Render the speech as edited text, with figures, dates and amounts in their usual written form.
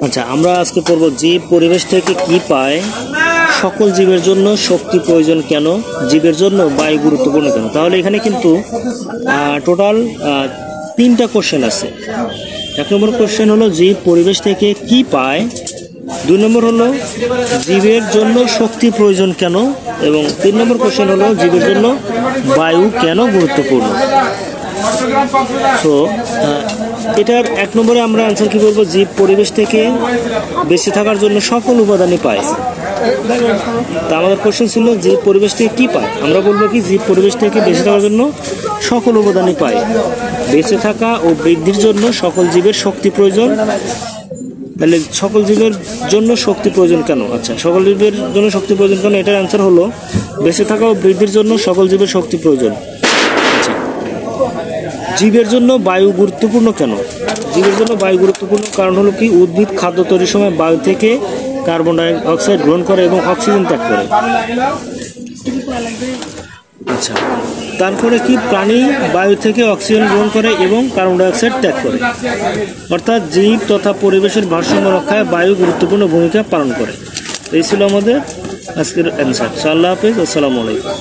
আচ্ছা, আমরা আজকে পড়ব জীব পরিবেশ থেকে কি পায়, সকল জীবের জন্য শক্তি প্রয়োজন কেন, জীবের জন্য বায়ু গুরুত্বপূর্ণ কেন। তাহলে এখানে কিন্তু টোটাল 3টা কোশ্চেন আছে। 1 নম্বর কোশ্চেন হলো জীব পরিবেশ থেকে কি পায়, 2 নম্বর হলো জীবের জন্য শক্তি প্রয়োজন কেন, এবং 3 নম্বর কোশ্চেন হলো জীবের জন্য বায়ু কেন গুরুত্বপূর্ণ। তো এটার 1 নম্বরে আমরা আনসার কি করবো, জীব পরিবেশ থেকে বেঁচে থাকার জন্য সকল উপাদানই পায়। তা আমাদের কোশ্চেন ছিল জীব পরিবেশ থেকে কি পায়, আমরা বলবো কি জীব পরিবেশ থেকে বেঁচে থাকার জন্য সকল উপাদানই পায়। বেঁচে থাকা ও বৃদ্ধির জন্য সকল জীবের শক্তি প্রয়োজন। তাহলে সকল জীবের জন্য শক্তি প্রয়োজন কেন? আচ্ছা, সকল জীবের জন্য শক্তি প্রয়োজন কেন, এটার অ্যান্সার হলো বেঁচে থাকা ও বৃদ্ধির জন্য সকল জীবের শক্তি প্রয়োজন। আচ্ছা, জীবের জন্য বায়ু গুরুত্বপূর্ণ কেন? জীবের জন্য বায়ু গুরুত্বপূর্ণ কারণ হলো কি, উদ্ভিদ খাদ্য তৈরির সময় বায়ু থেকে কার্বন ডাই অক্সাইড গ্রহণ করে এবং অক্সিজেন ত্যাগ করে। আচ্ছা, তারপরে কি, প্রাণী বায়ু থেকে অক্সিজেন গ্রহণ করে এবং কার্বন ডাই অক্সাইড ত্যাগ করে। অর্থাৎ জীব তথা পরিবেশের ভারসাম্য রক্ষায় বায়ু গুরুত্বপূর্ণ ভূমিকা পালন করে। এই ছিল আমাদের আজকের অ্যান্সার। আল্লাহ হাফেজ, আসসালামু আলাইকুম।